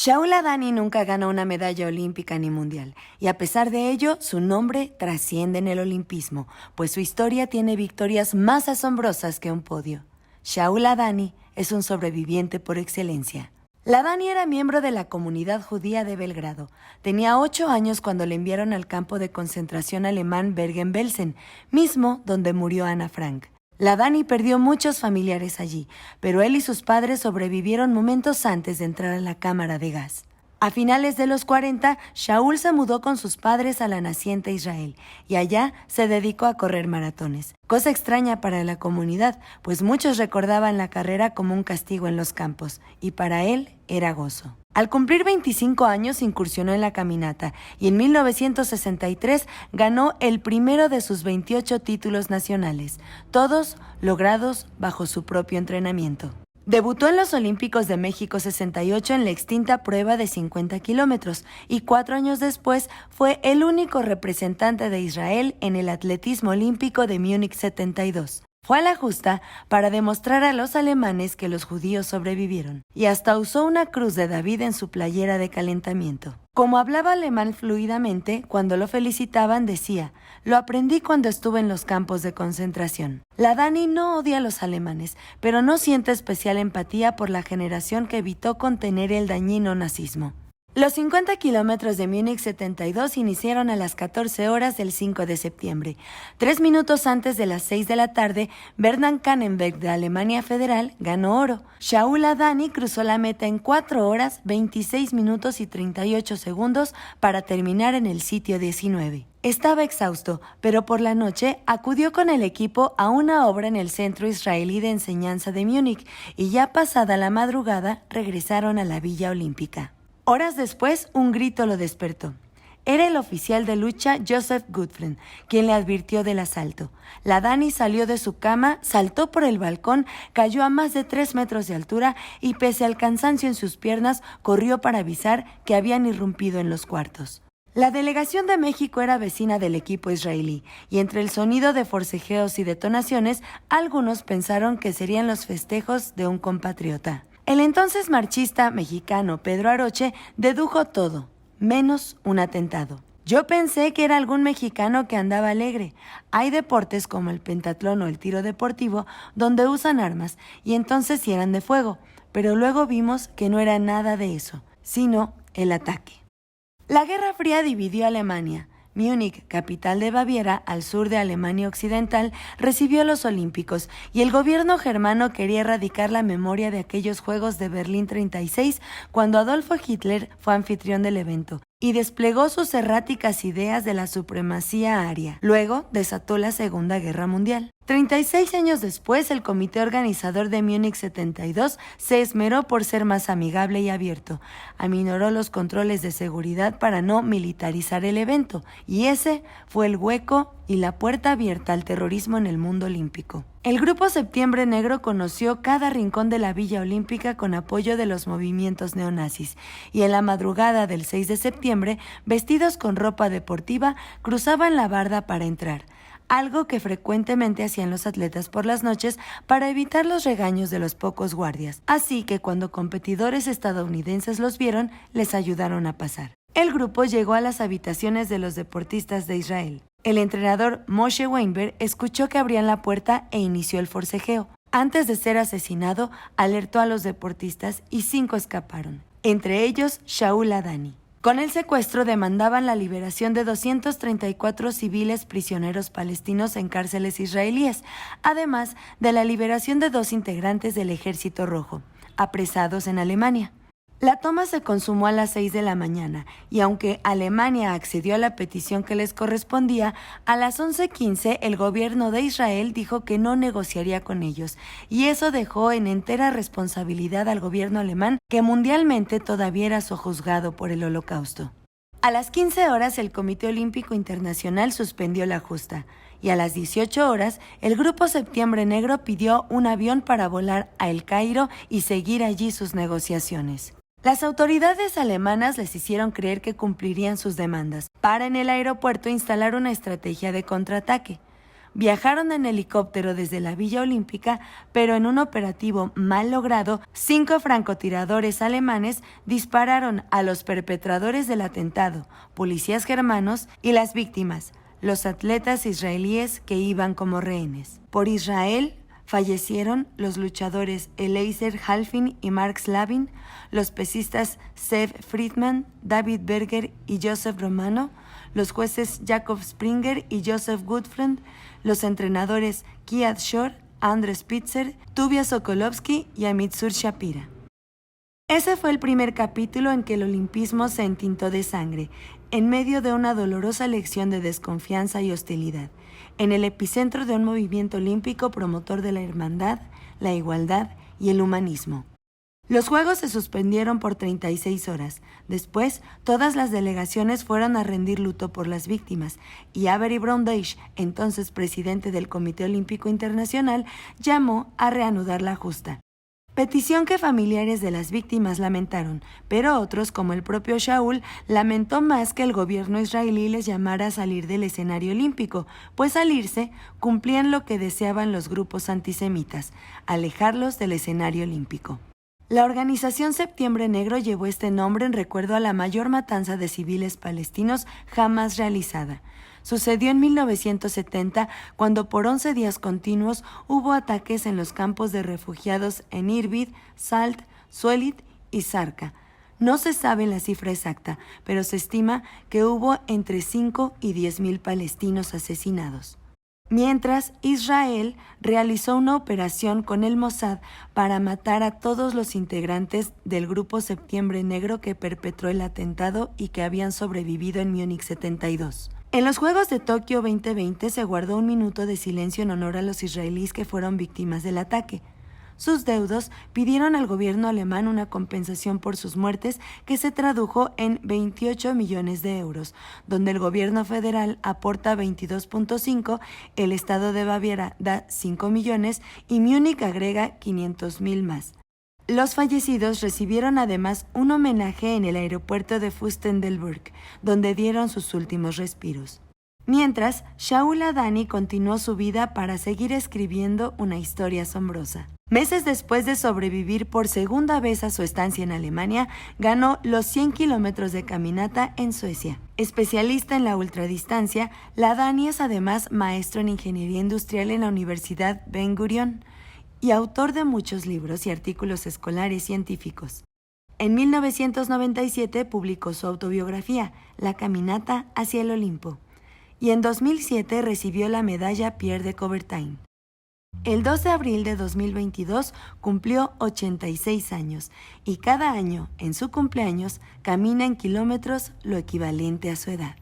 Shaula Dani nunca ganó una medalla olímpica ni mundial, y a pesar de ello, su nombre trasciende en el olimpismo, pues su historia tiene victorias más asombrosas que un podio. Shaula Dani es un sobreviviente por excelencia. Ladani era miembro de la comunidad judía de Belgrado. Tenía 8 años cuando le enviaron al campo de concentración alemán Bergen-Belsen, mismo donde murió Ana Frank. Ladani perdió muchos familiares allí, pero él y sus padres sobrevivieron momentos antes de entrar a la cámara de gas. A finales de los 40, Shaul se mudó con sus padres a la naciente Israel y allá se dedicó a correr maratones. Cosa extraña para la comunidad, pues muchos recordaban la carrera como un castigo en los campos, y para él era gozo. Al cumplir 25 años incursionó en la caminata y en 1963 ganó el primero de sus 28 títulos nacionales, todos logrados bajo su propio entrenamiento. Debutó en los Olímpicos de México 68 en la extinta prueba de 50 kilómetros y 4 años después fue el único representante de Israel en el atletismo olímpico de Múnich 72. Fue a la justa para demostrar a los alemanes que los judíos sobrevivieron, y hasta usó una cruz de David en su playera de calentamiento. Como hablaba alemán fluidamente, cuando lo felicitaban decía: «Lo aprendí cuando estuve en los campos de concentración». Ladani no odia a los alemanes, pero no siente especial empatía por la generación que evitó contener el dañino nazismo. Los 50 kilómetros de Múnich 72 iniciaron a las 14 horas del 5 de septiembre. 3 minutos antes de las 6 de la tarde, Bernhard Kannenberg de Alemania Federal ganó oro. Shaula Dani cruzó la meta en 4 horas, 26 minutos y 38 segundos para terminar en el sitio 19. Estaba exhausto, pero por la noche acudió con el equipo a una obra en el Centro Israelí de Enseñanza de Múnich y ya pasada la madrugada regresaron a la Villa Olímpica. Horas después, un grito lo despertó. Era el oficial de lucha Joseph Gutfried, quien le advirtió del asalto. Ladani salió de su cama, saltó por el balcón, cayó a más de 3 metros de altura y pese al cansancio en sus piernas, corrió para avisar que habían irrumpido en los cuartos. La delegación de México era vecina del equipo israelí, y entre el sonido de forcejeos y detonaciones, algunos pensaron que serían los festejos de un compatriota. El entonces marchista mexicano Pedro Aroche dedujo todo, menos un atentado. Yo pensé que era algún mexicano que andaba alegre. Hay deportes como el pentatlón o el tiro deportivo donde usan armas y entonces sí eran de fuego, pero luego vimos que no era nada de eso, sino el ataque. La Guerra Fría dividió a Alemania. Múnich, capital de Baviera, al sur de Alemania Occidental, recibió los Olímpicos y el gobierno germano quería erradicar la memoria de aquellos Juegos de Berlín 36 cuando Adolfo Hitler fue anfitrión del evento y desplegó sus erráticas ideas de la supremacía aria. Luego desató la Segunda Guerra Mundial. 36 años después, el comité organizador de Múnich 72 se esmeró por ser más amigable y abierto. Aminoró los controles de seguridad para no militarizar el evento, y ese fue el hueco y la puerta abierta al terrorismo en el mundo olímpico. El Grupo Septiembre Negro conoció cada rincón de la Villa Olímpica con apoyo de los movimientos neonazis, y en la madrugada del 6 de septiembre, vestidos con ropa deportiva, cruzaban la barda para entrar, algo que frecuentemente hacían los atletas por las noches para evitar los regaños de los pocos guardias. Así que cuando competidores estadounidenses los vieron, les ayudaron a pasar. El grupo llegó a las habitaciones de los deportistas de Israel. El entrenador Moshe Weinberg escuchó que abrían la puerta e inició el forcejeo. Antes de ser asesinado, alertó a los deportistas y 5 escaparon, entre ellos Shaula Dani. Con el secuestro demandaban la liberación de 234 civiles prisioneros palestinos en cárceles israelíes, además de la liberación de 2 integrantes del Ejército Rojo, apresados en Alemania. La toma se consumó a las 6 de la mañana y aunque Alemania accedió a la petición que les correspondía, a las 11:15 el gobierno de Israel dijo que no negociaría con ellos y eso dejó en entera responsabilidad al gobierno alemán, que mundialmente todavía era sojuzgado por el Holocausto. A las 15 horas el Comité Olímpico Internacional suspendió la justa y a las 18 horas el Grupo Septiembre Negro pidió un avión para volar a El Cairo y seguir allí sus negociaciones. Las autoridades alemanas les hicieron creer que cumplirían sus demandas para en el aeropuerto instalar una estrategia de contraataque. Viajaron en helicóptero desde la Villa Olímpica, pero en un operativo mal logrado, 5 francotiradores alemanes dispararon a los perpetradores del atentado, policías germanos y las víctimas, los atletas israelíes que iban como rehenes. Por Israel fallecieron los luchadores Eliezer Halfin y Mark Slavin, los pesistas Zev Friedman, David Berger y Joseph Romano, los jueces Jacob Springer y Joseph Goodfriend, los entrenadores Kiad Shor, Andres Spitzer, Tuvia Sokolovsky y Amitsur Shapira. Ese fue el primer capítulo en que el olimpismo se entintó de sangre, en medio de una dolorosa lección de desconfianza y hostilidad, en el epicentro de un movimiento olímpico promotor de la hermandad, la igualdad y el humanismo. Los Juegos se suspendieron por 36 horas. Después, todas las delegaciones fueron a rendir luto por las víctimas, y Avery Brundage, entonces presidente del Comité Olímpico Internacional, llamó a reanudar la justa. Petición que familiares de las víctimas lamentaron, pero otros, como el propio Shaul, lamentó más que el gobierno israelí les llamara a salir del escenario olímpico, pues al irse cumplían lo que deseaban los grupos antisemitas, alejarlos del escenario olímpico. La organización Septiembre Negro llevó este nombre en recuerdo a la mayor matanza de civiles palestinos jamás realizada. Sucedió en 1970, cuando por 11 días continuos hubo ataques en los campos de refugiados en Irbid, Salt, Suelit y Zarqa. No se sabe la cifra exacta, pero se estima que hubo entre 5 y 10,000 palestinos asesinados. Mientras, Israel realizó una operación con el Mossad para matar a todos los integrantes del grupo Septiembre Negro que perpetró el atentado y que habían sobrevivido en Múnich 72. En los Juegos de Tokio 2020 se guardó un minuto de silencio en honor a los israelíes que fueron víctimas del ataque. Sus deudos pidieron al gobierno alemán una compensación por sus muertes que se tradujo en 28 millones de euros, donde el gobierno federal aporta 22.5, el estado de Baviera da 5 millones y Múnich agrega 500,000 más. Los fallecidos recibieron además un homenaje en el aeropuerto de Fürstenfeldbruck, donde dieron sus últimos respiros. Mientras, Shaul Adani continuó su vida para seguir escribiendo una historia asombrosa. Meses después de sobrevivir por segunda vez a su estancia en Alemania, ganó los 100 kilómetros de caminata en Suecia. Especialista en la ultradistancia, Ladani es además maestro en ingeniería industrial en la Universidad Ben Gurion y autor de muchos libros y artículos escolares científicos. En 1997 publicó su autobiografía, La caminata hacia el Olimpo, y en 2007 recibió la medalla Pierre de Coubertin. El 2 de abril de 2022 cumplió 86 años y cada año, en su cumpleaños, camina en kilómetros lo equivalente a su edad.